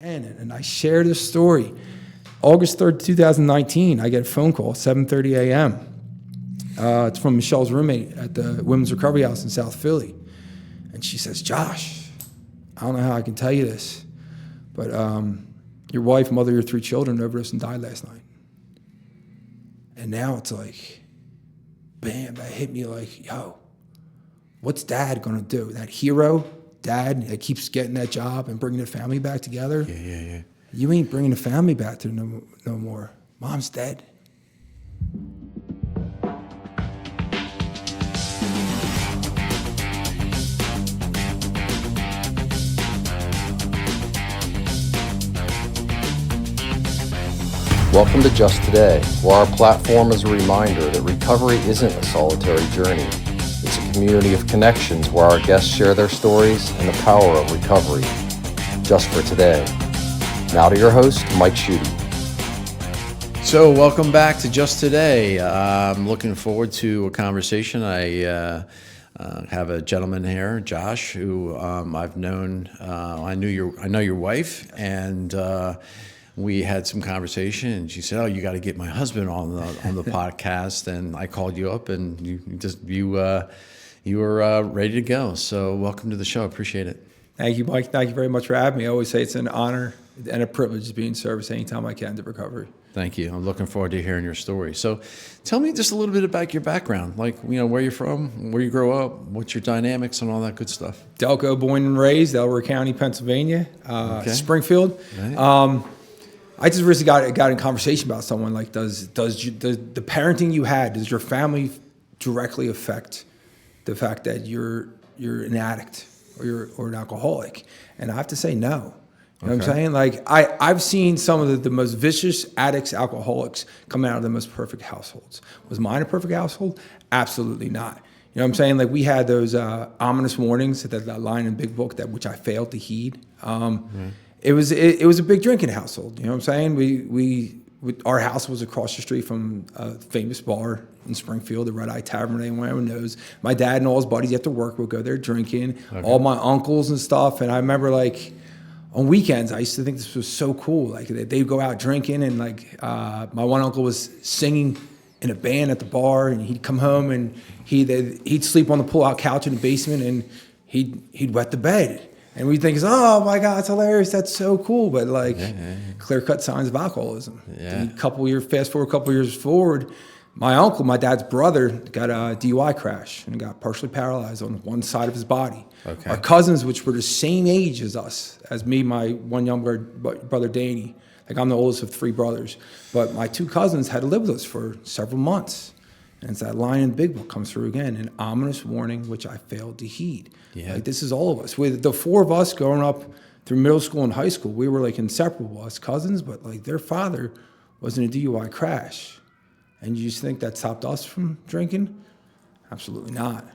And I share this story. August 3rd, 2019, I get a phone call, 7:30 a.m. It's from Michelle's roommate at the Women's Recovery House in South Philly. And she says, Josh, I don't know how I can tell you this, but your wife, mother of your 3 children, overdosed and died last night. And now it's like, bam, that hit me like, yo, what's dad gonna do? That hero dad that keeps getting that job and bringing the family back together? Yeah. You ain't bringing the family back to no more. Mom's dead. Welcome to Just Today, where our platform is a reminder that recovery isn't a solitary journey. It's a community of connections where our guests share their stories and the power of recovery. Just for today. Now to your host, Mike Schutte. So welcome back to Just Today. I'm looking forward to a conversation. I have a gentleman here, Josh, who I've known. I know your wife, and we had some conversation. And she said, "Oh, you got to get my husband on the podcast." And I called you up, and you were ready to go. So welcome to the show. Appreciate it. Thank you, Mike. Thank you very much for having me. I always say it's an honor and a privilege to be in service anytime I can to recovery. Thank you. I'm looking forward to hearing your story. So tell me just a little bit about your background, like, where you're from, where you grew up, what's your dynamics and all that good stuff. Delco, born and raised, Delaware County, Pennsylvania, Springfield. Right. I just recently got in conversation about someone like, does the parenting you had, does your family directly affect the fact that you're an addict or an alcoholic? And I have to say no. You know what I'm saying? Like, I've seen some of the most vicious addicts, alcoholics come out of the most perfect households. Was mine a perfect household? Absolutely not. You know what I'm saying? Like, we had those ominous warnings, that line in Big Book, which I failed to heed. It was a big drinking household. You know what I'm saying? Our house was across the street from a famous bar in Springfield, the Red Eye Tavern. Anyone knows. My dad and all his buddies after work would go there drinking. Okay. All my uncles and stuff. And I remember, like, on weekends, I used to think this was so cool. Like, they'd go out drinking, and like my one uncle was singing in a band at the bar, and he'd come home and he'd sleep on the pull-out couch in the basement, and he'd wet the bed. And we think, oh my God, it's hilarious. That's so cool. But like, clear-cut signs of alcoholism. Yeah. Fast forward a couple years forward, my uncle, my dad's brother, got a DUI crash and got partially paralyzed on one side of his body. Okay. Our cousins, which were the same age as us, as me, my one younger brother, Danny. Like, I'm the oldest of 3 brothers. But my 2 cousins had to live with us for several months. And it's that line in Big Book comes through again, an ominous warning, which I failed to heed. Yeah. Like, this is all of us. With the 4 of us growing up through middle school and high school, we were like inseparable, us cousins, but like their father was in a DUI crash. And you just think that stopped us from drinking? Absolutely not.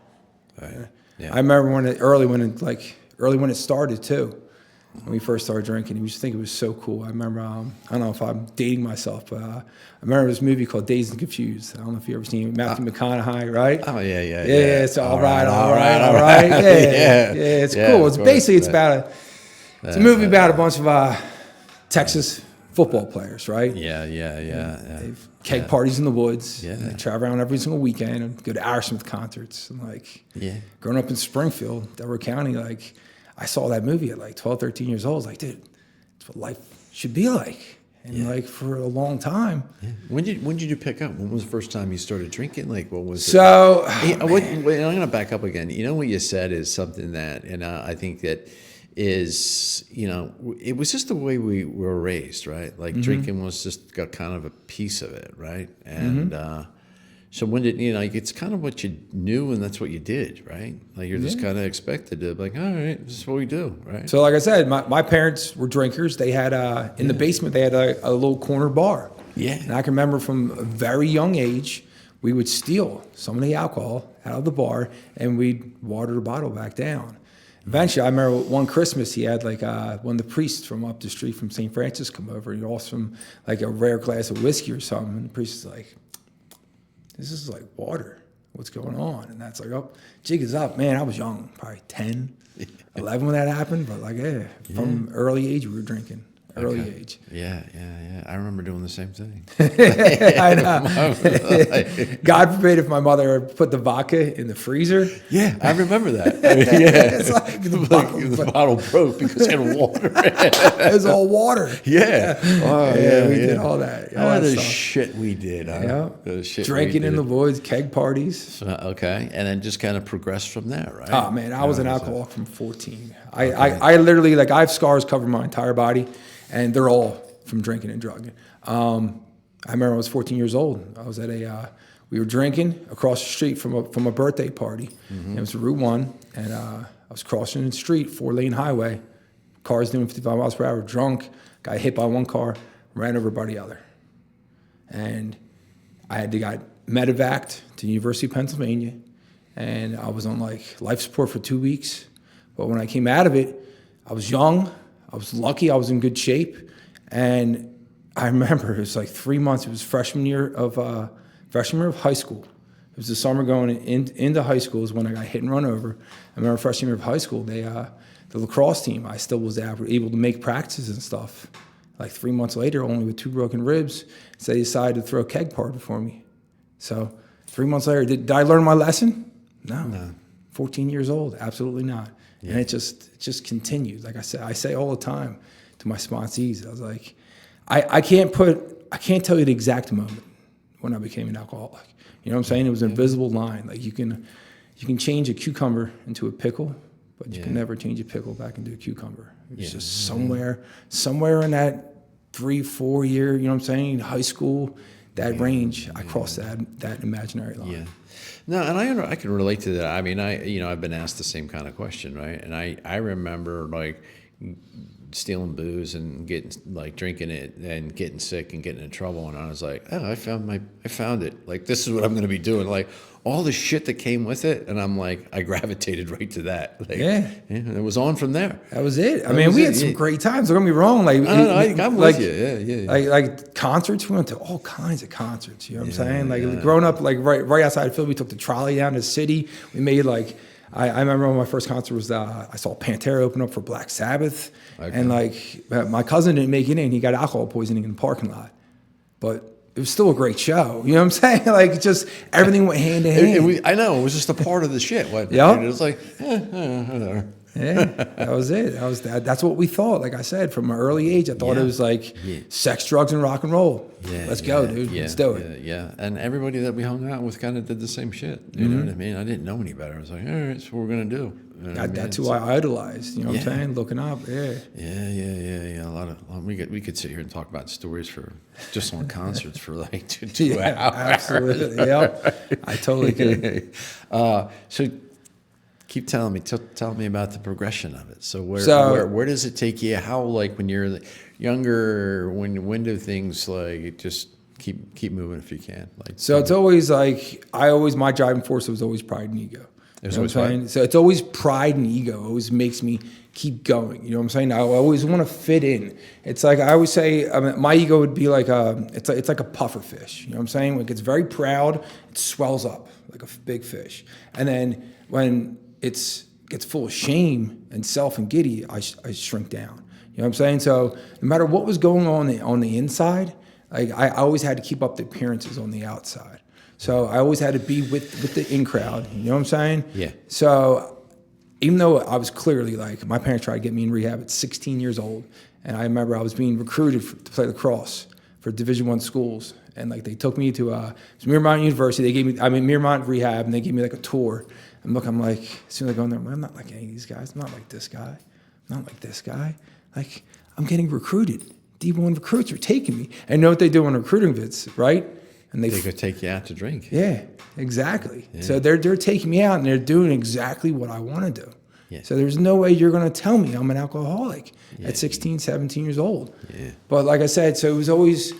Right. Yeah. I remember early when it started too. When we first started drinking, we used to think it was so cool. I remember, I don't know if I'm dating myself, but I remember this movie called Dazed and Confused. I don't know if you've ever seen it. Matthew McConaughey, right? Oh, yeah. Yeah, it's all right. Yeah, it's cool. It's basically, it's a movie about a bunch of Texas football players, right? Yeah. They've keg parties in the woods. Yeah. And they travel around every single weekend and go to Aerosmith concerts. And like, growing up in Springfield, Delaware County, like, I saw that movie at like 12, 13 years old. I was like, dude, that's what life should be like. And like, for a long time. Yeah. When did you pick up? When was the first time you started drinking? Like, what was it? So, I'm going to back up again. You know, what you said is something that, and I think that is, it was just the way we were raised, right? Like, drinking was just got kind of a piece of it, right? And so when did, it's kind of what you knew, and that's what you did, right? Like, you're just kind of expected to, like, all right, this is what we do, right? So like I said, my parents were drinkers. They had, in the basement, they had a little corner bar. Yeah. And I can remember from a very young age, we would steal some of the alcohol out of the bar, and we'd water the bottle back down. Eventually, I remember one Christmas, he had like one of the priests from up the street from St. Francis come over. He offered him like a rare glass of whiskey or something. And the priest was like, this is like water. What's going on? And that's like, oh, jig is up. Man, I was young, probably 10, 11 when that happened. But like, from early age, we were drinking. early age. Yeah. I remember doing the same thing. I know. God forbid if my mother put the vodka in the freezer. Yeah, I remember that. I mean, yeah, It's like the bottle broke because it had water. it was all water. Yeah. Oh, Yeah, we did all that. All that the stuff. shit we did. Huh? Yeah. The shit Drinking we in did. the woods, keg parties. Okay, and then just kind of progressed from there, right? Oh man, I was an alcoholic from 14. I literally, like, I have scars covering my entire body, and they're all from drinking and drugging. I remember I was 14 years old. I was at we were drinking across the street from a birthday party. And it was Route 1, and I was crossing the street, 4-lane highway, cars doing 55 miles per hour, drunk, got hit by one car, ran over by the other. And I had to get medevaced to the University of Pennsylvania, and I was on like life support for 2 weeks. But when I came out of it, I was young, I was lucky, I was in good shape, and I remember it was like 3 months. It was freshman year of high school. It was the summer going into high school is when I got hit and run over. I remember freshman year of high school, the lacrosse team, I still was able to make practices and stuff. Like 3 months later, only with 2 broken ribs, so they decided to throw a keg party for me. So 3 months later, did I learn my lesson? No. 14 years old, absolutely not. Yeah. And it just continued. Like I say all the time to my sponsees, I was like, I can't tell you the exact moment when I became an alcoholic. You know what I'm saying? It was an invisible line. Like you can change a cucumber into a pickle, but you can never change a pickle back into a cucumber. It's just somewhere in that 3-4 year, you know what I'm saying, high school, that range, I crossed that imaginary line. Yeah. No, and I can relate to that. I mean, I've been asked the same kind of question, right? And I remember like stealing booze and drinking it and getting sick and getting in trouble, and I was like, oh, I found it. Like, this is what I'm going to be doing. Like all the shit that came with it, and I'm like, I gravitated right to that. Like, and it was on from there. That was it. I mean, we had some great times. Don't get me wrong. Like, I'm with you. Yeah. Like concerts. We went to all kinds of concerts. You know what I'm saying? Like growing up, like right outside of Philly, we took the trolley down to the city. We made like. I remember when my first concert was, I saw Pantera open up for Black Sabbath. Okay. And like, my cousin didn't make it in. He got alcohol poisoning in the parking lot. But it was still a great show. You know what I'm saying? Like, just everything went hand in hand. I know. It was just a part of the shit. Yeah. It was like, whatever. Yeah, that was it. That's what we thought. Like I said, from an early age, I thought it was like sex, drugs, and rock and roll. Let's go, dude. Let's do it. Yeah. And everybody that we hung out with kind of did the same shit. You know what I mean? I didn't know any better. I was like, all right, that's what we're gonna do. You know that's who I idolized. You know what I'm saying? Looking up. Yeah. We could sit here and talk about stories for just on concerts for like two hours. Absolutely. Yeah. I totally could. So. Keep telling me. Tell me about the progression of it. So where does it take you? How, like, when you're younger, when do things like just keep moving if you can? Like, so it's always like my driving force was always pride and ego. You know what I'm saying? So it's always pride and ego. It always makes me keep going. You know what I'm saying? I always want to fit in. It's like I always say, my ego would be like it's like a puffer fish. You know what I'm saying? When it gets very proud, it swells up like a big fish, and then when it gets full of shame and self and giddy, I shrink down. You know what I'm saying? So no matter what was going on the inside, like I always had to keep up the appearances on the outside. So I always had to be with the in crowd. You know what I'm saying? Yeah. So even though I was clearly like, my parents tried to get me in rehab at 16 years old, and I remember I was being recruited to play lacrosse for Division I schools, and like they took me to Miramont University. They gave me Miramont rehab, and they gave me like a tour. And look, I'm like, as soon as I go in there, I'm not like any of these guys. I'm not like this guy. I'm not like this guy. Like, I'm getting recruited. D1 recruits are taking me. And know what they do on recruiting visits, right? And they could take you out to drink. Yeah, exactly. Yeah. So they're taking me out, and they're doing exactly what I want to do. Yeah. So there's no way you're going to tell me I'm an alcoholic at 16, 17 years old. Yeah. But like I said, so it was always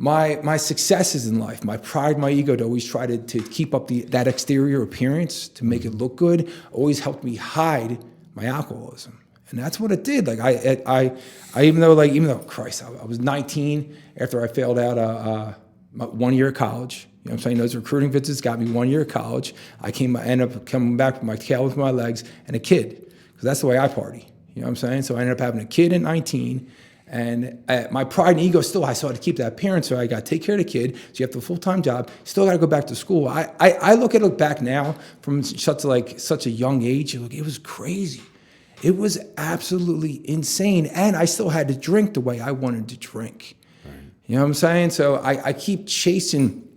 my successes in life, my pride, my ego to always try to keep up that exterior appearance, to make it look good, always helped me hide my alcoholism. And that's what it did. Like I even though Christ, I was 19 after I failed out 1 year of college. You know what I'm saying? Those recruiting visits got me 1 year of college. I ended up coming back with my tail with my legs and a kid, because that's the way I party. You know what I'm saying? So I ended up having a kid at 19, And my pride and ego still, I still had to keep that parent, so I got to take care of the kid. So you have the full-time job, still got to go back to school. I look back now from such a young age. Look, it was crazy. It was absolutely insane, and I still had to drink the way I wanted to drink. Right. You know what I'm saying? So I keep chasing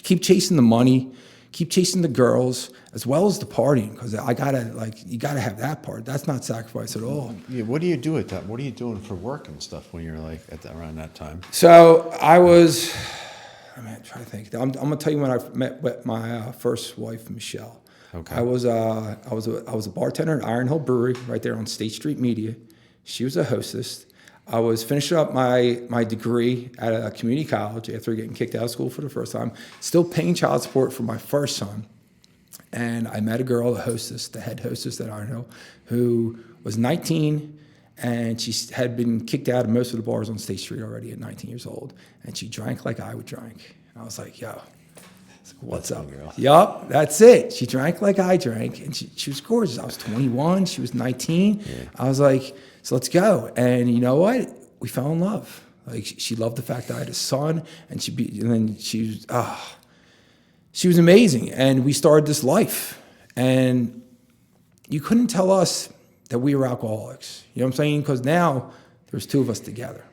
the money, keep chasing the girls, as well as the partying, because you gotta have that part. That's not sacrifice at all. Yeah, what do you do at that? What are you doing for work and stuff when you're like around that time? So I'm trying to think. I'm gonna tell you when I met with my first wife, Michelle. Okay. I was a bartender at Iron Hill Brewery right there on State Street Media. She was a hostess. I was finishing up my degree at a community college after getting kicked out of school for the first time, still paying child support for my first son. And I met a girl, the head hostess at Iron Hill, who was 19, and she had been kicked out of most of the bars on State Street already at 19 years old. And she drank like I would drink. And I was like, yo, what's up? Yup, that's it. She drank like I drank, and she was gorgeous. I was 21, she was 19. Yeah. I was like, so let's go. And you know what? We fell in love. Like, she loved the fact that I had a son, and she was amazing, and we started this life. And you couldn't tell us that we were alcoholics. You know what I'm saying? Because now there's two of us together.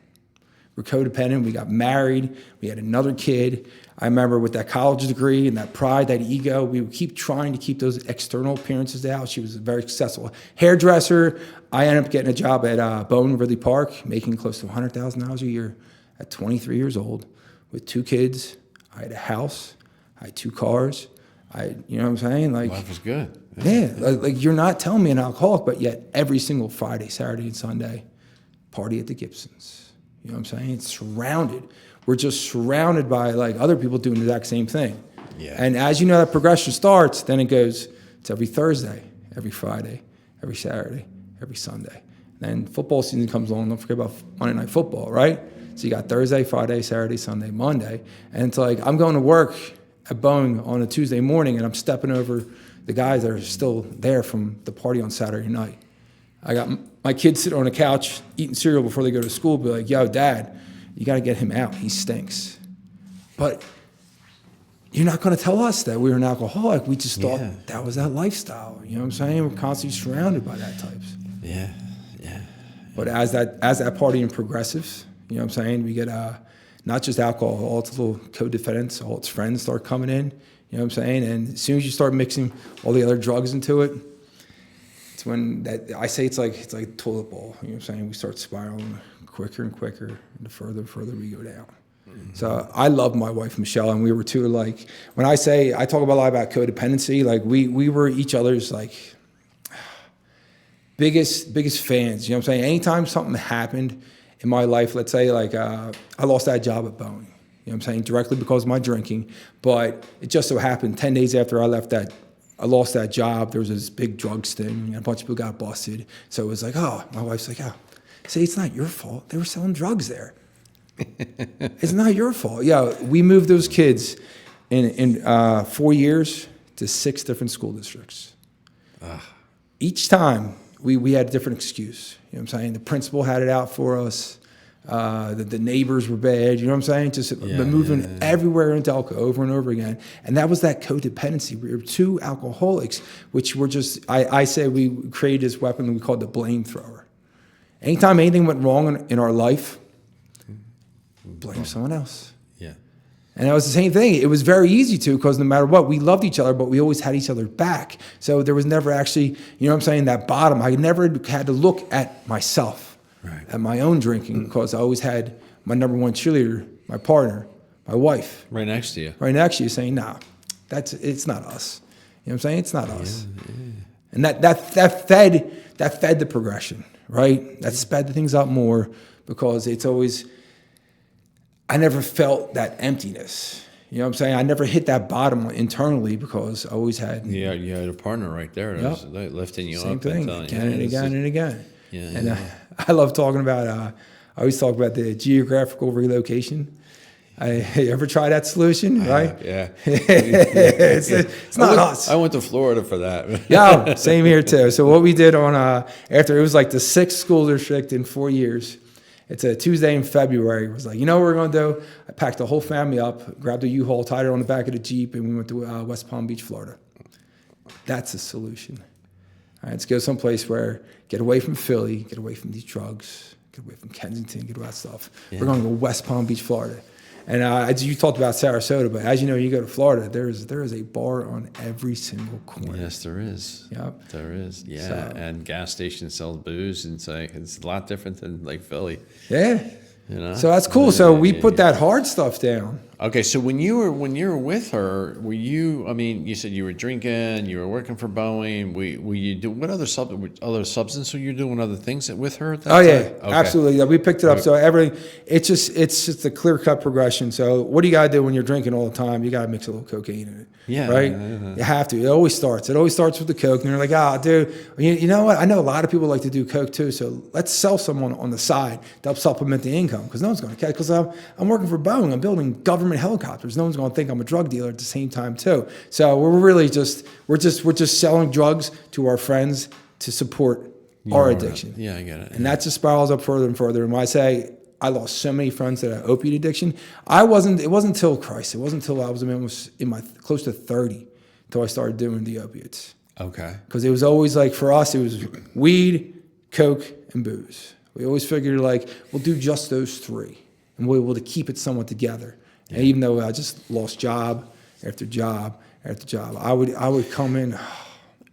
We're codependent. We got married. We had another kid. I remember with that college degree and that pride, that ego, we would keep trying to keep those external appearances out. She was a very successful hairdresser. I ended up getting a job at Bowen Ridley Park, making close to $100,000 a year at 23 years old with 2 kids. I had a house. I had 2 cars. You know what I'm saying? Like, life was good. Yeah, like you're not telling me an alcoholic, but yet every single Friday, Saturday, and Sunday, party at the Gibsons. You know what I'm saying? It's surrounded. We're just surrounded by like other people doing the exact same thing. Yeah. And as you know, that progression starts, then it goes, it's every Thursday, every Friday, every Saturday, every Sunday. Then football season comes along, don't forget about Monday Night Football, right? So you got Thursday, Friday, Saturday, Sunday, Monday. And it's like, I'm going to work at Boeing on a Tuesday morning, and I'm stepping over the guys that are still there from the party on Saturday night. I got my kids sitting on the couch eating cereal before they go to school, be like, yo, Dad, you got to get him out. He stinks. But you're not going to tell us that we were an alcoholic. We just thought that was that lifestyle. You know what I'm saying? We're constantly surrounded by that types. Yeah. But as that partying progresses, you know what I'm saying, we get not just alcohol, all its little co-defendants, all its friends start coming in, you know what I'm saying? And as soon as you start mixing all the other drugs into it, it's when I say it's like a toilet bowl, you know what I'm saying? We start spiraling quicker and quicker, and the further we go down. Mm-hmm. So I love my wife, Michelle, and we were two, like, when I talk about a lot about codependency, like we were each other's like biggest fans, you know what I'm saying? Anytime something happened in my life, let's say like I lost that job at Boeing, you know what I'm saying, directly because of my drinking, but it just so happened 10 days after I lost that job, there was this big drug sting, and a bunch of people got busted. So it was like, oh, my wife's like, oh, see, it's not your fault. They were selling drugs there. It's not your fault. Yeah, we moved those kids in 4 years to 6 different school districts. Each time we had a different excuse. You know what I'm saying? The principal had it out for us. The neighbors were bad. You know what I'm saying? Just been moving everywhere in Delco over and over again. And that was that codependency. We were two alcoholics, which were just, I say we created this weapon we called the blame thrower. Anytime anything went wrong in our life, blame someone else. Yeah. And it was the same thing. It was very easy to, because no matter what, we loved each other, but we always had each other back. So there was never actually, you know what I'm saying, that bottom. I never had to look at myself, at my own drinking, because I always had my number one cheerleader, my partner, my wife. Right next to you. Right next to you saying, nah, it's not us. You know what I'm saying? It's not us. Yeah. And that fed the progression, right? That sped the things up more, because it's always, I never felt that emptiness. You know what I'm saying? I never hit that bottom internally, because I always had... Yeah, you had a partner right there that was lifting you same up. Same thing, again and again and again. Yeah, and I love talking about, I always talk about the geographical relocation. You ever try that solution, right? Yeah. It's not us. I went to Florida for that. Yeah, same here too. So what we did after it was like the 6th school district in 4 years, It's a Tuesday in February. I was like, you know what we're going to do? I packed the whole family up, grabbed a U-Haul, tied it on the back of the Jeep, and we went to West Palm Beach, Florida. That's a solution. All right, let's go someplace where get away from Philly, get away from these drugs, get away from Kensington, get away that stuff. Yeah. We're going to go West Palm Beach, Florida. And you talked about Sarasota, but as you know, you go to Florida, there is a bar on every single corner. Yes, there is. Yep. There is. Yeah. So, and gas stations sell booze, and it's a lot different than like Philly. Yeah. You know? So that's cool. So we put that hard stuff down. Okay, so when you were with her, were you? I mean, you said you were drinking, you were working for Boeing. Were you doing what other substance were you doing? Other things with her? At that Yeah, time? Okay. absolutely. Yeah, we picked it up. So everything, it's just a clear cut progression. So what do you gotta do when you're drinking all the time? You gotta mix a little cocaine in it. Yeah, right. Yeah. You have to. It always starts with the coke, and you're like, dude, you know what? I know a lot of people like to do coke too. So let's sell someone on the side to help supplement the income because no one's gonna catch. Because I'm working for Boeing. I'm building government helicopters. No one's going to think I'm a drug dealer at the same time too. So we're really we're just selling drugs to our friends to support our addiction. Yeah, I get it. And that just spirals up further and further. And when I say I lost so many friends to that opiate addiction, it wasn't until I was in my close to 30 until I started doing the opiates. Okay. Because it was always like for us, it was weed, coke, and booze. We always figured like we'll do just those three, and we're able to keep it somewhat together. Yeah. And even though I just lost job after job after job, I would come in.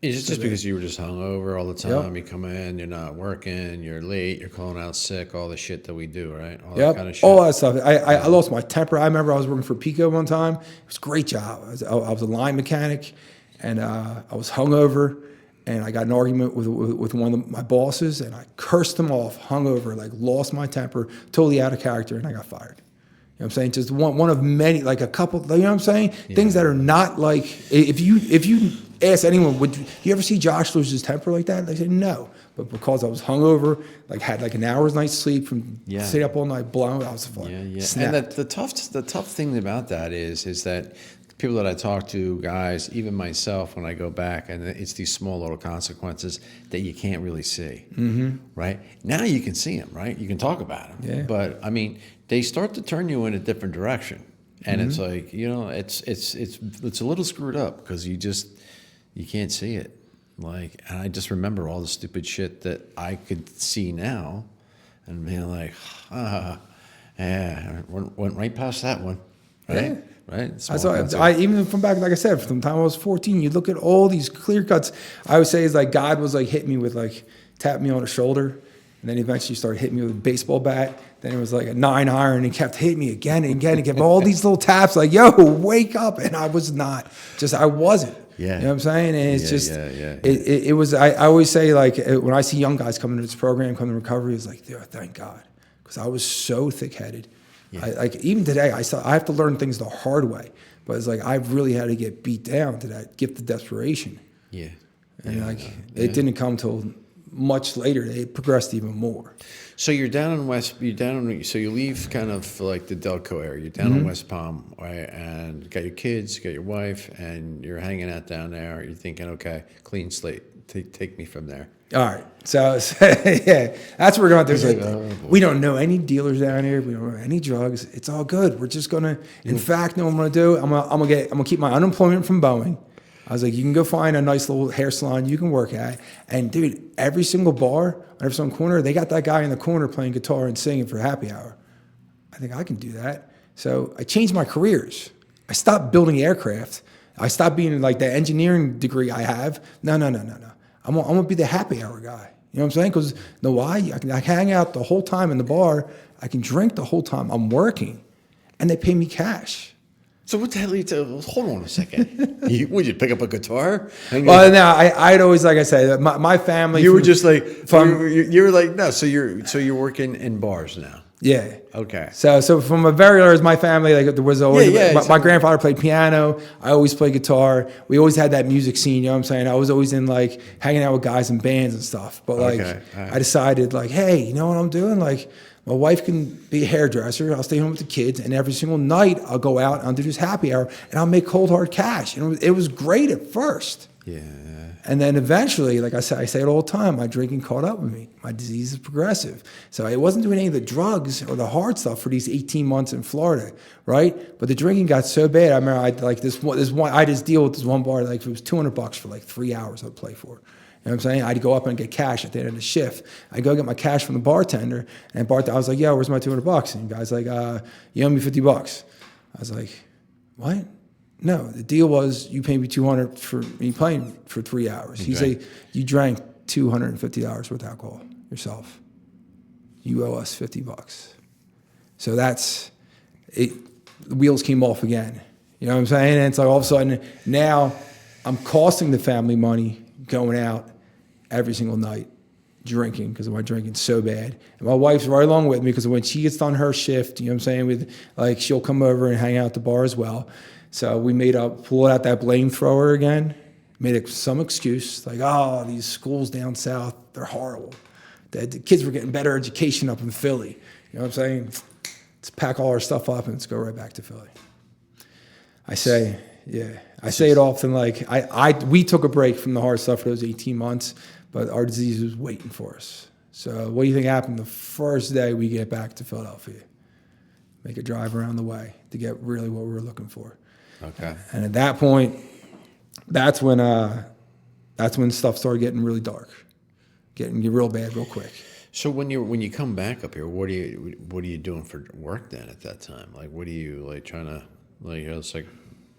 Is it just because you were just hungover all the time? Yep. You come in, you're not working, you're late, you're calling out sick, all the shit that we do, right? All Yep. that kind of shit. All that stuff. I lost my temper. I remember I was working for Pico one time. It was a great job. I was a line mechanic, and I was hungover, and I got in an argument with one of my bosses, and I cursed him off, hungover, like lost my temper, totally out of character, and I got fired. You know what I'm saying? Just one of many, like a couple, you know what I'm saying? Yeah. Things that are not like, if you ask anyone, would you ever see Josh lose his temper like that? They say no. But because I was hungover, like had like an hour's night's sleep from sitting up all night blowing, I was fine. Yeah. Snapped. And the tough thing about that is that people that I talk to, guys, even myself, when I go back, and it's these small little consequences that you can't really see, right? Now you can see them, right? You can talk about them. Yeah. But, I mean, they start to turn you in a different direction. And it's like, it's a little screwed up because you can't see it. Like, and I just remember all the stupid shit that I could see now and being like, went right past that one, right? Yeah. Right. Even from back, like I said, from the time I was 14, you look at all these clear cuts. I would say it's like God was like hitting me with like tapped me on the shoulder, and then eventually started hitting me with a baseball bat. Then it was like a 9-iron, and he kept hitting me again and again and again. All these little taps, like yo, wake up, and I was not. I wasn't. Yeah. You know what I'm saying? And it's it was. I always say like when I see young guys coming to this program, coming to recovery, it's like, thank God, because I was so thick-headed. Yeah. Like even today, I have to learn things the hard way. But it's like I've really had to get beat down to that gift of desperation. Yeah. And it didn't come till much later. It progressed even more. So you're down in so you leave kind of like the Delco area. You're down in West Palm, right? And you got your kids, you got your wife, and you're hanging out down there. You're thinking, okay, clean slate. Take me from there. All right. So yeah, that's what we're going to do. Like, we don't know any dealers down here. We don't know any drugs. It's all good. We're just going to, in fact, know what I'm going to do. I'm going to keep my unemployment from Boeing. I was like, you can go find a nice little hair salon you can work at. And dude, every single bar, on every single corner, they got that guy in the corner playing guitar and singing for happy hour. I think I can do that. So I changed my careers. I stopped building aircraft. I stopped being like the engineering degree I have. No. I'm going to be the happy hour guy. You know what I'm saying? Because why? I can hang out the whole time in the bar. I can drink the whole time I'm working. And they pay me cash. So what the hell are you hold on a second. Would you pick up a guitar? Well, no, I'd always, like I said, my family. You were just like, you were like, no, so you're working in bars now. Yeah. Okay. So from a very early, my family, like there was always, my grandfather played piano. I always played guitar. We always had that music scene, you know what I'm saying? I was always in like hanging out with guys in bands and stuff. But like, I decided like, hey, you know what I'm doing? Like, my wife can be a hairdresser. I'll stay home with the kids, and every single night I'll go out and I'll do this happy hour, and I'll make cold hard cash. And it was great at first. Yeah. And then eventually, like I say it all the time, my drinking caught up with me. My disease is progressive. So I wasn't doing any of the drugs or the hard stuff for these 18 months in Florida, right? But the drinking got so bad. I remember I just deal with this one bar, like it was $200 for like 3 hours I'd play for. You know what I'm saying? I'd go up and get cash at the end of the shift. I'd go get my cash from the bartender, and I was like, "Yeah, where's my $200?" And the guy's like, "You owe me $50." I was like, "What?" No, the deal was you pay me $200 for me playing for 3 hours. He's like, "You drank $250 worth of alcohol yourself. You owe us $50." So that's it. The wheels came off again. You know what I'm saying? And it's like all of a sudden now I'm costing the family money going out every single night, drinking because my drinking's so bad. And my wife's right along with me because when she gets done her shift, you know what I'm saying, with like she'll come over and hang out at the bar as well. So we pulled out that blame thrower again, made some excuse like, "Oh, these schools down south, they're horrible. The kids were getting better education up in Philly." You know what I'm saying? Let's pack all our stuff up and let's go right back to Philly. I say it often, like we took a break from the hard stuff for those 18 months, but our disease was waiting for us. So what do you think happened the first day we get back to Philadelphia? Make a drive around the way to get really what we were looking for. Okay. And at that point, that's when stuff started getting really dark, getting real bad real quick. So when you come back up here, what are you doing for work then at that time? Like, what are you like trying to like? It's like,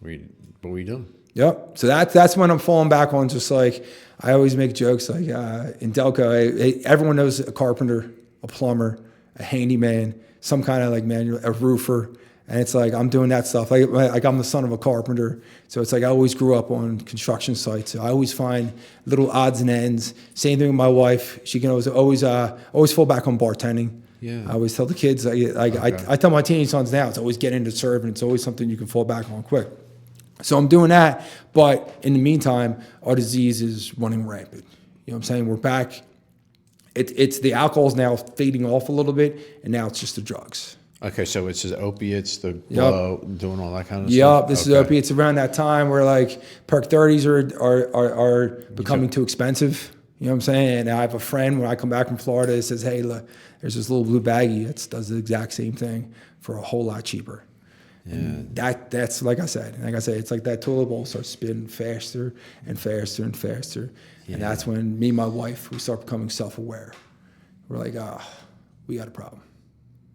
what are you doing? Yep. So that's when I'm falling back on just like I always make jokes like in Delco, everyone knows a carpenter, a plumber, a handyman, some kind of like manual, a roofer. And it's like I'm doing that stuff. Like I'm the son of a carpenter, so it's like I always grew up on construction sites. So I always find little odds and ends. Same thing with my wife. She can always fall back on bartending. Yeah. I always tell the kids. I tell my teenage sons now. It's always get into serving. It's always something you can fall back on quick. So I'm doing that. But in the meantime, our disease is running rampant. You know what I'm saying? We're back. It's the alcohol's now fading off a little bit, and now it's just the drugs. Okay, so it's just opiates, the blow, doing all that kind of stuff? Yep, this is opiates around that time where like Perk 30s are becoming too expensive. You know what I'm saying? And I have a friend when I come back from Florida that says, "Hey, look, there's this little blue baggie that does the exact same thing for a whole lot cheaper." Yeah. And that's like I said, it's like that toilet bowl starts spinning faster and faster and faster. Yeah. And that's when me and my wife, we start becoming self-aware. We're like, we got a problem.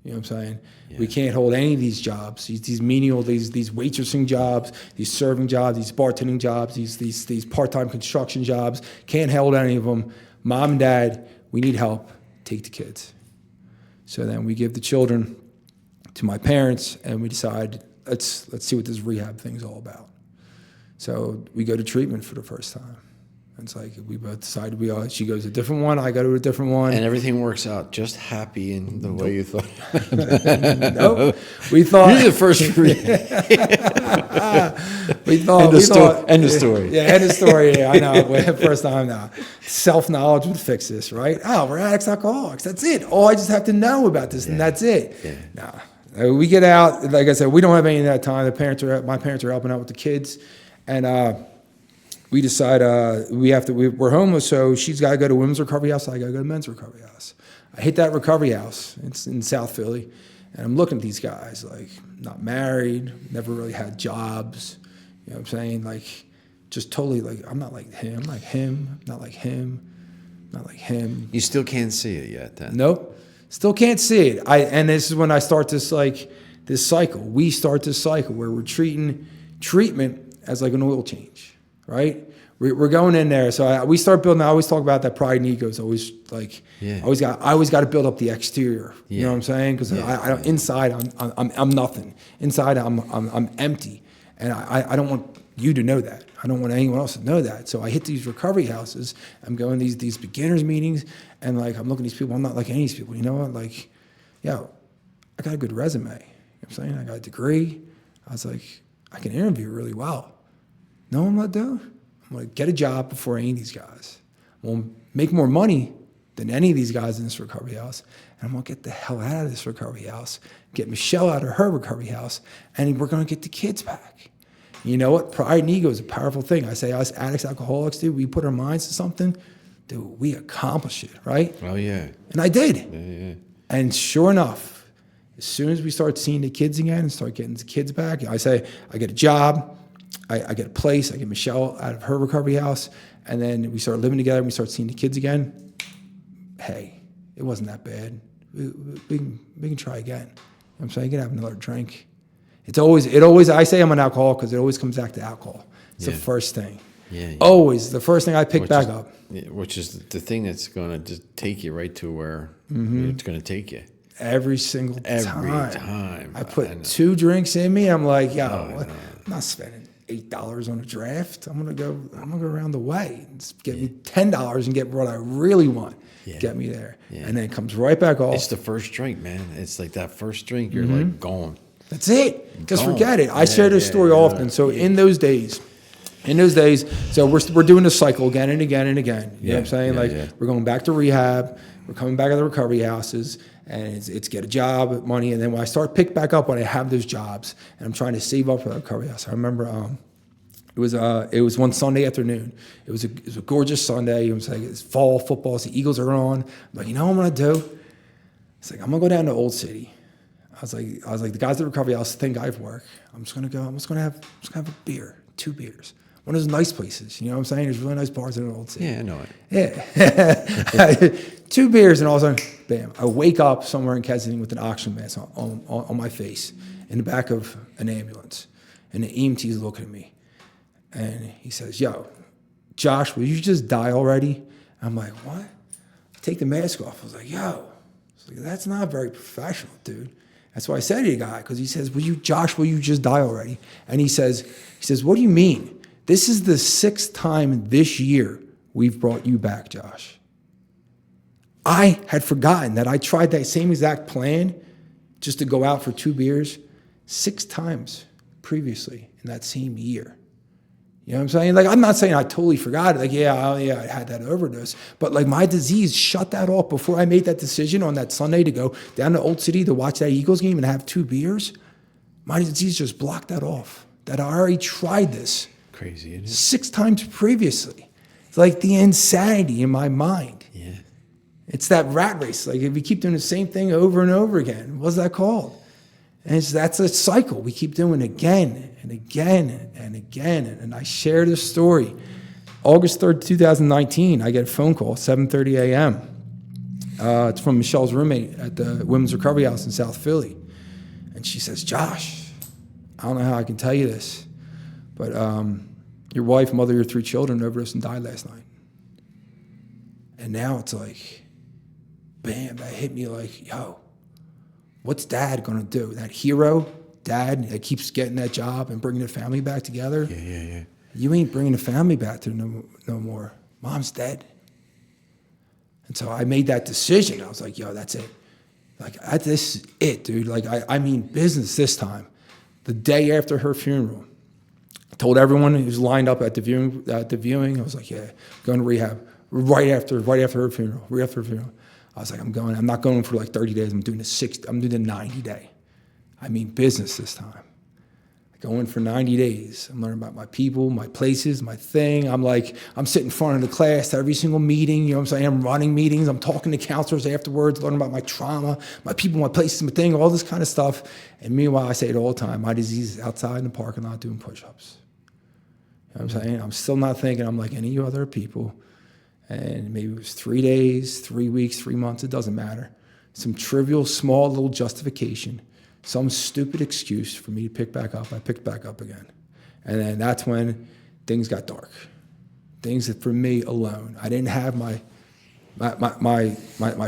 You know what I'm saying? Yeah. We can't hold any of these jobs, these menial, these waitressing jobs, these serving jobs, these bartending jobs, these part-time construction jobs. Can't hold any of them. Mom and Dad, we need help. Take the kids. So then we give the children to my parents, and we decide let's see what this rehab thing's all about. So we go to treatment for the first time. It's like we both decided she goes to a different one, I go to a different one. And everything works out just happy in the way you thought. Nope. We thought. You're the first. End of story. Yeah, end of story. Yeah, I know. First time now. Self-knowledge would fix this, right? We're addicts, alcoholics. That's it. I just have to know about this, and that's it. Yeah. No. We get out. Like I said, we don't have any of that time. My parents are helping out with the kids, and we decide we're homeless, so she's got to go to women's recovery house. I got to go to men's recovery house. I hit that recovery house. It's in South Philly, and I'm looking at these guys like not married, never really had jobs. You know what I'm saying? Like just totally like I'm not like him, not like him, not like him. You still can't see it yet, then? Nope, still can't see it. And this is when I start this cycle. We start this cycle where we're treating treatment as like an oil change. Right, we're going in there. So we start building. I always talk about that pride and ego. It's always like I always got to build up the exterior. Yeah. You know what I'm saying? Because inside I'm nothing. Inside I'm empty, and I don't want you to know that. I don't want anyone else to know that. So I hit these recovery houses. I'm going these beginners meetings, and like I'm looking at these people. I'm not like any of these people. You know what? Like, I got a good resume. You know what I'm saying? I got a degree. I was like, I can interview really well. No, I'm not doing. I'm going to get a job before any of these guys. I'm going to make more money than any of these guys in this recovery house. And I'm going to get the hell out of this recovery house, get Michelle out of her recovery house, and we're going to get the kids back. You know what? Pride and ego is a powerful thing. I say us addicts, alcoholics, dude, we put our minds to something, dude, we accomplish it, right? Oh, yeah. And I did. Yeah. And sure enough, as soon as we start seeing the kids again and start getting the kids back, I say, I get a job, I get a place, I get Michelle out of her recovery house, and then we start living together and we start seeing the kids again. Hey, it wasn't that bad. We can try again. You know what I'm saying? You can have another drink. It always, I say I'm an alcoholic because it always comes back to alcohol. It's the first thing. Yeah. Always the first thing I pick back up. Which is the thing that's going to just take you right to where it's going to take you. Every single Every time. I put 2 drinks in me. I'm like, I'm not spending $8 on a draft. I'm gonna go around the way and just get me $10 and get what I really want. Get me there. And then it comes right back off. It's the first drink, man. It's like that first drink, you're like gone. That's it. Just forget it. I share this story often. So in those days, so we're doing the cycle again and again and again. You know what I'm saying? We're going back to rehab. We're coming back to the recovery houses, and it's get a job, money, and then when I start pick back up when I have those jobs, and I'm trying to save up for the recovery house. I remember it was one Sunday afternoon. It was a gorgeous Sunday. It was like it's fall football. The Eagles are on. I'm like, you know what I'm gonna do? It's like I'm gonna go down to Old City. I was like the guys at the recovery house think I've work. I'm just gonna have a beer, 2 beers. One of those nice places, you know what I'm saying? There's really nice bars in Old City. Yeah, I know it. Yeah. 2 beers, and all of a sudden, bam, I wake up somewhere in Kensington with an oxygen mask on my face in the back of an ambulance. And the EMT's looking at me. And he says, yo, Josh, will you just die already? I'm like, what? I take the mask off. I was like, that's not very professional, dude. That's why I said to the guy, because he says, will you just die already? And he says, what do you mean? This is the 6th time this year we've brought you back, Josh. I had forgotten that I tried that same exact plan just to go out for 2 beers 6 times previously in that same year. You know what I'm saying? Like, I'm not saying I totally forgot it. Like, I had that overdose. But, like, my disease shut that off before I made that decision on that Sunday to go down to Old City to watch that Eagles game and have 2 beers. My disease just blocked that off. That I already tried this. Crazy, isn't it? 6 times previously. It's like the insanity in my mind. Yeah. It's that rat race. Like, if we keep doing the same thing over and over again, what's that called? And that's a cycle. We keep doing again and again and again. And I share this story. August 3rd, 2019, I get a phone call, 7:30 a.m. It's from Michelle's roommate at the Women's Recovery House in South Philly. And she says, Josh, I don't know how I can tell you this, but your wife, mother of your 3 children, overdosed and died last night. And now it's like, bam, that hit me like, yo, what's dad gonna do? That hero dad that keeps getting that job and bringing the family back together? Yeah. You ain't bringing the family back to no more. Mom's dead. And so I made that decision. I was like, yo, that's it. Like, this is it, dude. Like, I mean business this time. The day after her funeral, I told everyone who was lined up at the viewing, I was like, yeah, going to rehab right after her funeral. I was like, I'm not going for like 30 days. I'm doing the 90 day. I mean business this time. I go in for 90 days. I'm learning about my people, my places, my thing. I'm sitting in front of the class every single meeting. You know what I'm saying? I'm running meetings. I'm talking to counselors afterwards, learning about my trauma, my people, my places, my thing, all this kind of stuff. And meanwhile, I say it all the time. My disease is outside in the parking lot doing push-ups. You know what I'm saying? I'm still not thinking I'm like any of you other people. And maybe it was 3 days, 3 weeks, 3 months, it doesn't matter. Some trivial, small little justification, some stupid excuse for me to pick back up. I picked back up again. And then that's when things got dark. Things that for me alone, I didn't have my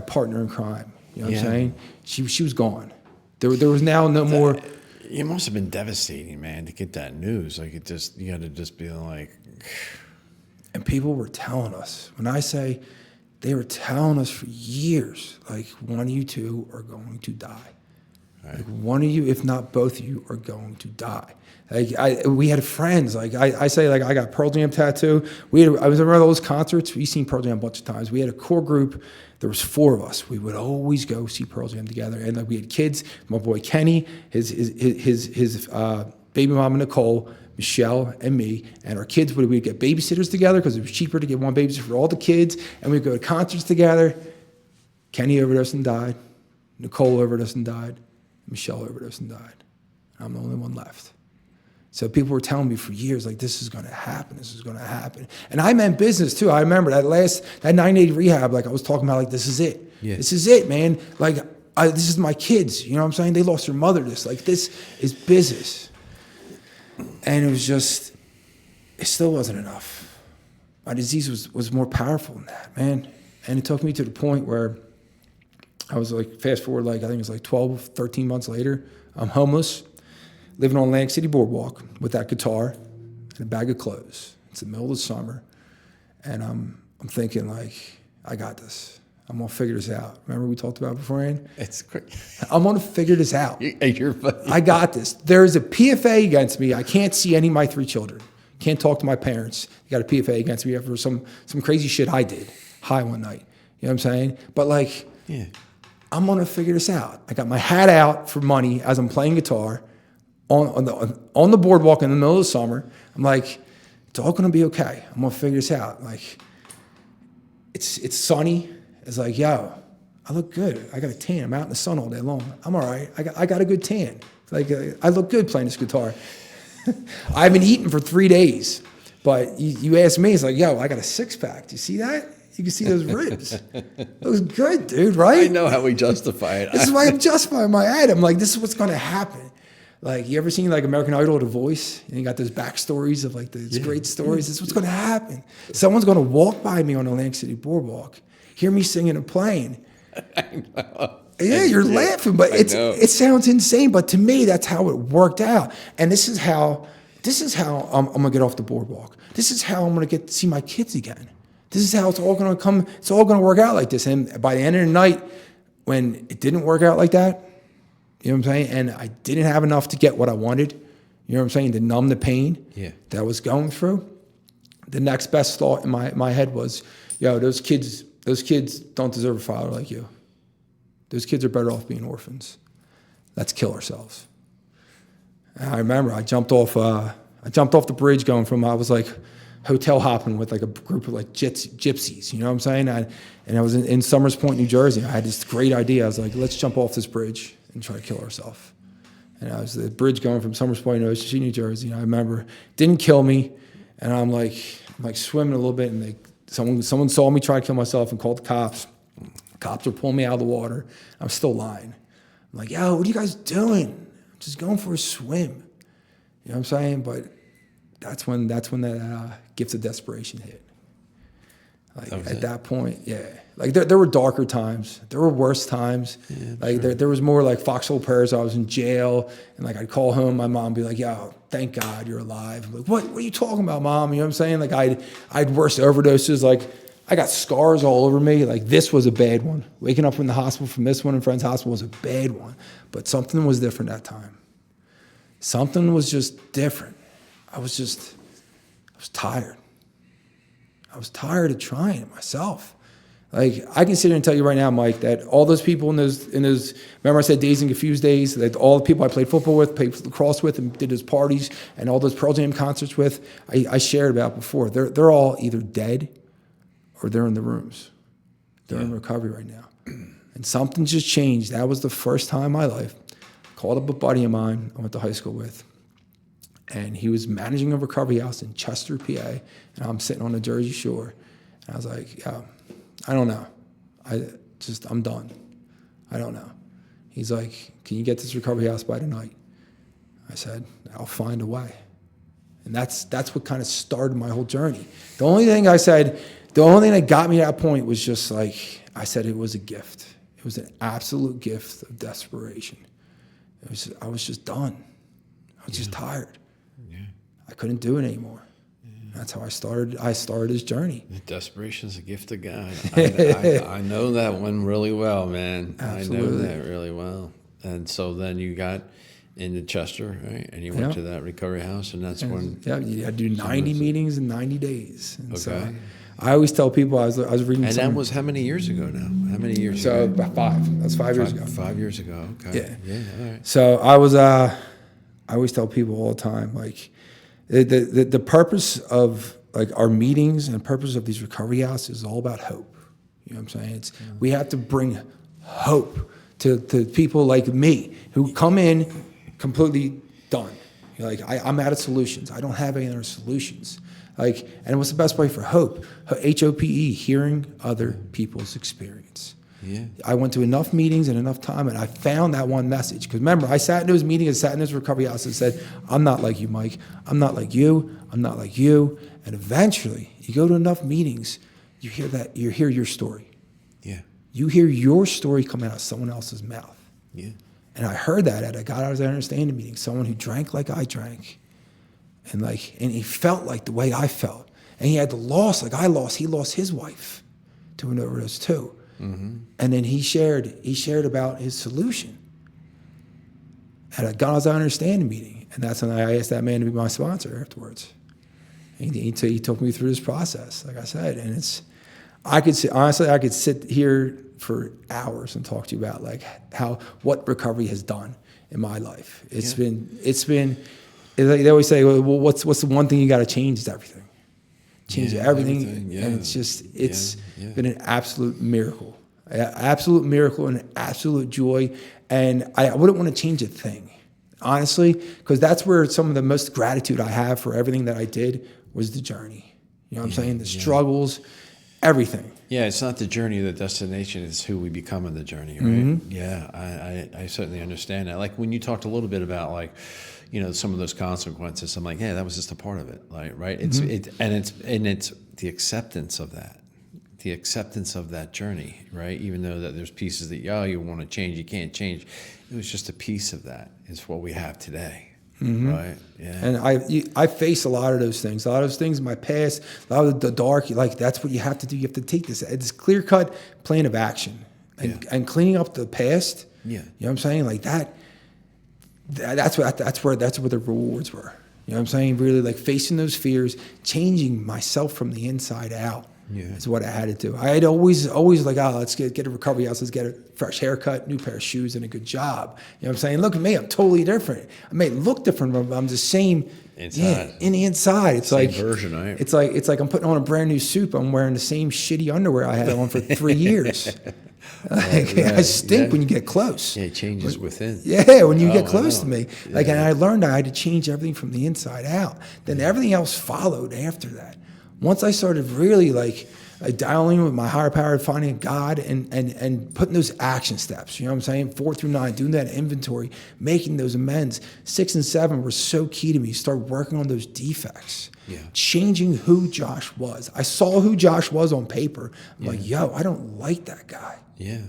partner in crime. You know what I'm saying? She was gone. There was now no more. It must have been devastating, man, to get that news. Like, you had to just be like. And people were telling us, when I say they were telling us for years, like, one of you 2 are going to die. Right. Like, one of you, if not both of you, are going to die. Like, we had friends. Like, I say, like, I got Pearl Jam tattoo. I was at one of those concerts. We've seen Pearl Jam a bunch of times. We had a core group. There was 4 of us. We would always go see Pearl Jam together. And like, we had kids. My boy Kenny, his baby mama Nicole, Michelle, and me, and our kids we'd get babysitters together because it was cheaper to get one babysitter for all the kids, and we'd go to concerts together. Kenny overdosed and died. Nicole overdosed and died. Michelle overdosed and died. I'm the only one left. So people were telling me for years, like, this is going to happen. This is going to happen. And I meant business too. I remember that 980 rehab, like I was talking about, like, this is it. Yeah. This is it, man. Like, this is my kids. You know what I'm saying? They lost their mother. This is business. And it was just, it still wasn't enough. My disease was more powerful than that, man. And it took me to the point where I was like, fast forward, like, I think it was like 12, 13 months later, I'm homeless, living on Atlantic City Boardwalk with that guitar and a bag of clothes. It's the middle of the summer. And I'm thinking, like, I got this. I'm going to figure this out. Remember we talked about beforehand? It's great. I'm going to figure this out. You're funny. I got this. There's a PFA against me. I can't see any of my 3 children. Can't talk to my parents. Got a PFA against me after some crazy shit I did high one night. You know what I'm saying? But, like, Yeah. I'm going to figure this out. I got my hat out for money as I'm playing guitar on the boardwalk in the middle of the summer. I'm like, it's all going to be okay. I'm going to figure this out. Like, it's sunny. It's like, yo, I look good. I got a tan. I'm out in the sun all day long. I'm all right. I got a good tan. Like, I look good playing this guitar. I haven't eaten for 3 days. But you ask me, it's like, yo, I got a 6-pack. Do you see that? You can see those ribs. It was good, dude, right? I know how we justify it. This is why I'm justifying my ad. I'm like, this is what's going to happen. Like, you ever seen, like, American Idol or The Voice? And you got those backstories of, like, these great stories. This is what's going to happen. Someone's going to walk by me on Atlantic City Boardwalk, hear me singing and playing. Yeah, you're laughing, but it sounds insane. But to me, that's how it worked out. And this is how I'm going to get off the boardwalk. This is how I'm going to get to see my kids again. This is how it's all going to come. It's all going to work out like this. And by the end of the night, when it didn't work out like that, you know what I'm saying? And I didn't have enough to get what I wanted, you know what I'm saying, to numb the pain that I was going through. The next best thought in my head was, yo, those kids don't deserve a father like you. Those kids are better off being orphans. Let's kill ourselves. And I remember I jumped off the bridge going from, I was like hotel hopping with like a group of like gypsies, you know what I'm saying? And I was in Somers Point, New Jersey. I had this great idea. I was like, let's jump off this bridge and try to kill ourselves. And I was the bridge going from Somers Point to Ocean City, New Jersey. And I remember, didn't kill me. And I'm like swimming a little bit, and someone saw me try to kill myself and called the cops. Cops are pulling me out of the water. I'm still lying. I'm like, yo, what are you guys doing? I'm just going for a swim. You know what I'm saying? But that's when that gift of desperation hit. Like at that point, yeah. Like there were darker times. There were worse times. Yeah, like there was more like foxhole prayers. I was in jail, and like I'd call home. My mom would be like, "Yo, thank God you're alive." I'm like, what are you talking about, Mom? You know what I'm saying? Like I'd worse overdoses. Like I got scars all over me. Like this was a bad one. Waking up from the hospital from this one in Friends Hospital was a bad one. But something was different that time. Something was just different. I was tired. I was tired of trying it myself. Like I can sit here and tell you right now, Mike, that all those people in those, remember I said Dazed and Confused days, that all the people I played football with, played lacrosse with, and did those parties, and all those Pearl Jam concerts with, I shared about before. They're all either dead or they're in the rooms. They're in recovery right now. And something just changed. That was the first time in my life. I called up a buddy of mine I went to high school with. And he was managing a recovery house in Chester, PA, and I'm sitting on the Jersey Shore. And I was like, yo, I don't know. I'm done. I don't know. He's like, can you get this recovery house by tonight? I said, I'll find a way. And that's what kind of started my whole journey. The only thing that got me to that point was just like, I said it was a gift. It was an absolute gift of desperation. I was just done. I was just tired. I couldn't do it anymore. That's how I started this journey. Desperation's a gift of God. I know that one really well, man. Absolutely. I know that really well. And so then you got into Chester, right? And you went to that recovery house, and that's when... Yeah, you had to do 90 meetings in 90 days. And so I always tell people, I was reading... And that was how many years ago now? How many years ago? So about 5. That's 5 years ago. 5 years ago, okay. Yeah. All right. So I I always tell people all the time, like the purpose of like our meetings and purpose of these recovery houses is all about hope. You know what I'm saying? We have to bring hope to people like me who come in completely done. You're like, I'm out of solutions. I don't have any other solutions. Like, and what's the best way for hope? HOPE, hearing other people's experience. Yeah. I went to enough meetings and enough time, and I found that one message. Because remember, I sat in those meetings, I sat in those recovery houses and said, I'm not like you, Mike. I'm not like you. I'm not like you. And eventually, you go to enough meetings, you hear your story. Yeah. You hear your story come out of someone else's mouth. Yeah. And I heard that at a God Out of Understanding meeting, someone who drank like I drank. And he felt like the way I felt. And he had the loss like I lost. He lost his wife to an overdose too. Mm-hmm. And then he shared about his solution at a God Out of Understanding meeting. And that's when I asked that man to be my sponsor afterwards. And he took me through this process, like I said. And I could sit here for hours and talk to you about like what recovery has done in my life. It's been like they always say, well, what's the one thing you got to change? Is everything. Change everything. Yeah. And it's been an absolute miracle. Absolute miracle and absolute joy. And I wouldn't want to change a thing, honestly, because that's where some of the most gratitude I have for everything that I did was the journey. You know what I'm saying? The struggles, everything. Yeah, it's not the journey, the destination. It's who we become in the journey, right? Mm-hmm. Yeah, I certainly understand that. Like when you talked a little bit about like, some of those consequences, I'm like, yeah, that was just a part of it, like, right? It's the acceptance of that journey, right? Even though that there's pieces that you want to change, you can't change. It was just a piece of that. Is what we have today. Mm-hmm. Right. Yeah. And I face a lot of those things. A lot of those things in my past. A lot of the dark. That's what you have to do. You have to take this clear cut plan of action and cleaning up the past. Yeah. You know what I'm saying? Like that. That's where the rewards were. You know what I'm saying? Really like facing those fears, changing myself from the inside out. Yeah. Is what I had to do. I had always like, let's get a recovery house, let's get a fresh haircut, new pair of shoes, and a good job. You know what I'm saying? Look at me, I'm totally different. I may look different, but I'm the same inside. Yeah, in the inside. It's same like version, right? It's like I'm putting on a brand new suit, but I'm wearing the same shitty underwear I had on for 3 years. I stink when you get close. Yeah, it changes within. Yeah, when you get close to me. And I learned I had to change everything from the inside out. Then everything else followed after that. Once I started really like dialing with my higher power, finding God and putting those action steps, you know what I'm saying? 4 through 9, doing that inventory, making those amends. 6 and 7 were so key to me. Start working on those defects. Yeah. Changing who Josh was. I saw who Josh was on paper. I'm like, I don't like that guy. Yeah.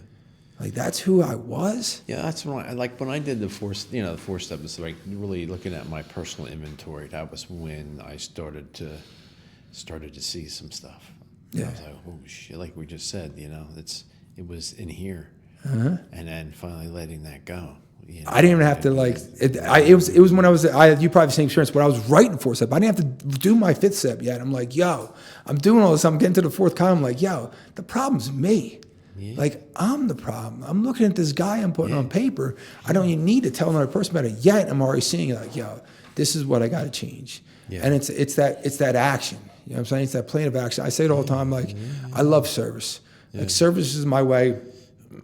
Like that's who I was. Yeah, that's when I did the 4 steps, like really looking at my personal inventory. That was when I started to see some stuff. Yeah. I was like, oh shit, like we just said, it was in here. Uh-huh. And then finally letting that go. I didn't even have to like, it was when you probably have the same experience, when I was writing 4 step. I didn't have to do my 5th step yet. I'm like, I'm doing all this. I'm getting to the 4th column. I'm like, the problem's me. Yeah. Like, I'm the problem. I'm looking at this guy I'm putting on paper. I don't even need to tell another person about it yet. I'm already seeing it like, this is what I got to change. Yeah. And it's that action. You know what I'm saying? It's that plan of action. I say it all the time, like, I love service. Yeah. Like, service is my way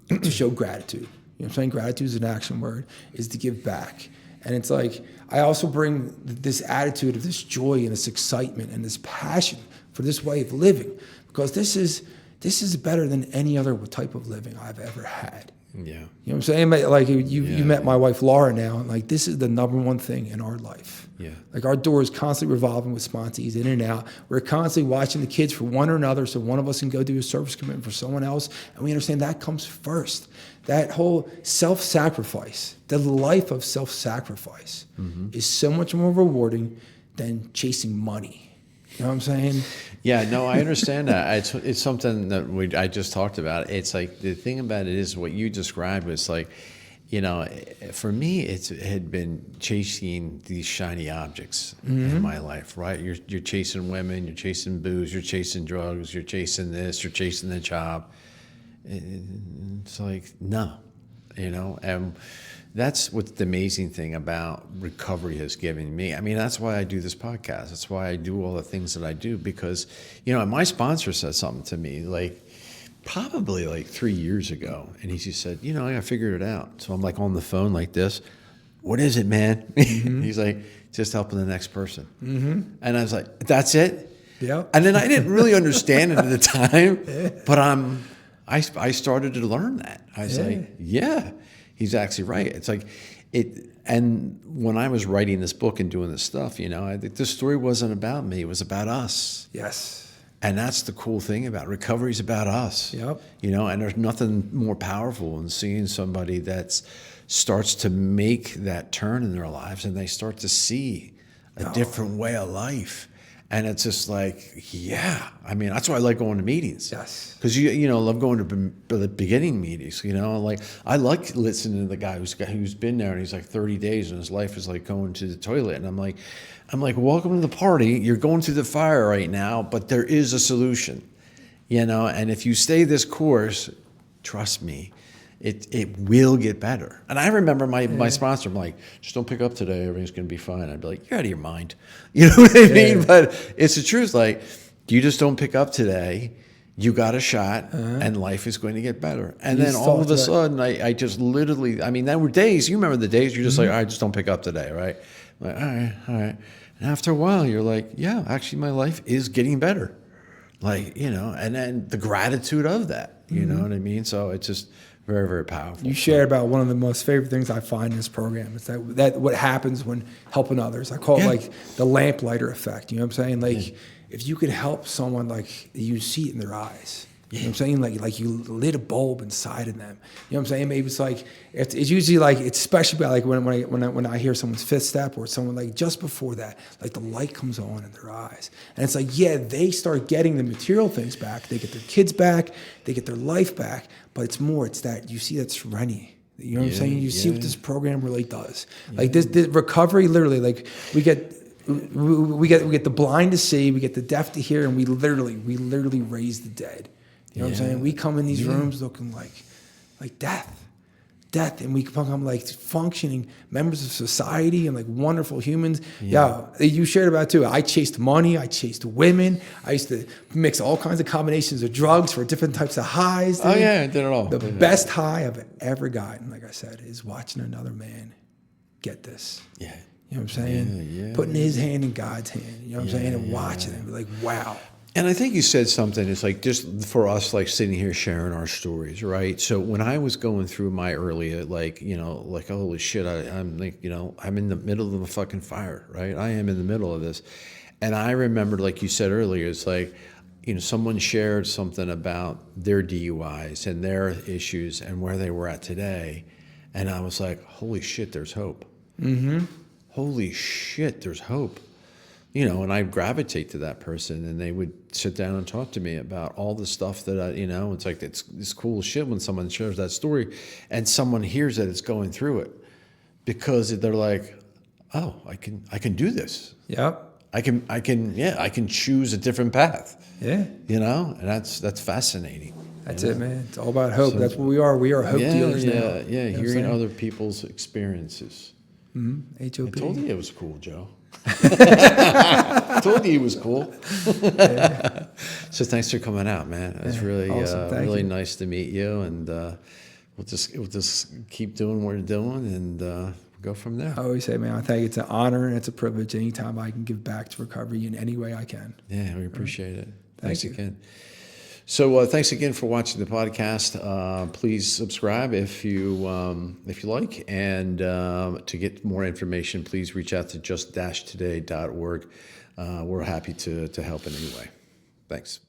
to show gratitude. You know what I'm saying? Gratitude is an action word, is to give back. And it's like, I also bring this attitude of this joy and this excitement and this passion for this way of living, because this is better than any other type of living I've ever had. Yeah. You know what I'm saying? Like you met my wife Laura now, and like this is the number one thing in our life. Yeah. Like our door is constantly revolving with sponsees in and out. We're constantly watching the kids for one or another, so one of us can go do a service commitment for someone else, and we understand that comes first. That whole self-sacrifice, the life of self-sacrifice, is so much more rewarding than chasing money. You know what I'm saying? Yeah, no, I understand that. It's something that I just talked about. It's like the thing about it is what you described was like, for me, it had been chasing these shiny objects in my life, right? You're chasing women, you're chasing booze, you're chasing drugs, you're chasing this, you're chasing the job. It's like, no, and That's what the amazing thing about recovery has given me. I mean, that's why I do this podcast. That's why I do all the things that I do, because, my sponsor said something to me probably 3 years ago. And he just said, I figured it out. So I'm on the phone like this. What is it, man? Mm-hmm. He's like, just helping the next person. Mm-hmm. And I was like, that's it? Yeah. And then I didn't really understand it at the time, but I started to learn that. I was like, yeah. He's actually right. It's and when I was writing this book and doing this stuff, I think the story wasn't about me. It was about us. Yes. And that's the cool thing about it. Recovery is about us. Yep. And there's nothing more powerful than seeing somebody that starts to make that turn in their lives and they start to see a different way of life. And it's just that's why I like going to meetings. Yes. Because I love going to the beginning meetings. I like listening to the guy who's been there and he's 30 days and his life is going to the toilet. And I'm like, welcome to the party. You're going through the fire right now, but there is a solution. And if you stay this course, trust me, it will get better. And I remember my sponsor, I'm like, just don't pick up today, everything's going to be fine. I'd be like, you're out of your mind. You know what I mean? But it's the truth. You just don't pick up today, you got a shot, and life is going to get better. And then all of a sudden, I just literally, there were days, you remember the days, you're just all right, just don't pick up today, right? I'm like, all right. And after a while, you're like, yeah, actually my life is getting better. And then the gratitude of that, you know what I mean? So it's just very, very powerful. You shared about one of the most favorite things I find in this program is that what happens when helping others. I call it the lamplighter effect. You know what I'm saying? If you could help someone, you see it in their eyes. You know what I'm saying? Like you lit a bulb inside of them. You know what I'm saying? Maybe it's usually it's especially when I hear someone's fifth step or someone just before that, the light comes on in their eyes. And it's they start getting the material things back. They get their kids back. They get their life back. But it's that you see that serenity. You know what I'm saying? You see what this program really does. This recovery, literally, we get the blind to see, we get the deaf to hear, and we literally raise the dead. You know what I'm saying? We come in these rooms looking like death, and we become functioning members of society and wonderful humans. Yeah, you shared about it too. I chased money, I chased women, I used to mix all kinds of combinations of drugs for different types of highs. Dude. Oh yeah, I did it all. The best high I've ever gotten, like I said, is watching another man get this. Yeah. You know what I'm saying? Putting his hand in God's hand. You know what I'm saying? And watching it, be wow. And I think you said something, it's just for us, sitting here sharing our stories, right? So when I was going through my early, holy shit, I'm I'm in the middle of a fucking fire, right? I am in the middle of this. And I remember, like you said earlier, it's someone shared something about their DUIs and their issues and where they were at today. And I was like, holy shit, there's hope. Mm-hmm. Holy shit, there's hope. And I'd gravitate to that person and they would sit down and talk to me about all the stuff that it's cool shit when someone shares that story and someone hears that it's going through it because they're like, oh, I can do this. Yep. I can choose a different path. Yeah. And that's fascinating. That's it, man. It's all about hope. That's what we are. We are hope dealers now. Yeah, hearing other people's experiences. Mm-hmm. HOP. I told you it was cool, Joe. I told you he was cool. So thanks for coming out, man. It's really awesome. Really nice to meet you, and we'll just keep doing what we're doing and go from there. I always say, man, I think it's an honor and it's a privilege anytime I can give back to recovery in any way I can. Yeah, we appreciate it. Thanks Thank you. again. So thanks again for watching the podcast. Please subscribe if you like, and to get more information, please reach out to just-today.org. We're happy to help in any way. Thanks.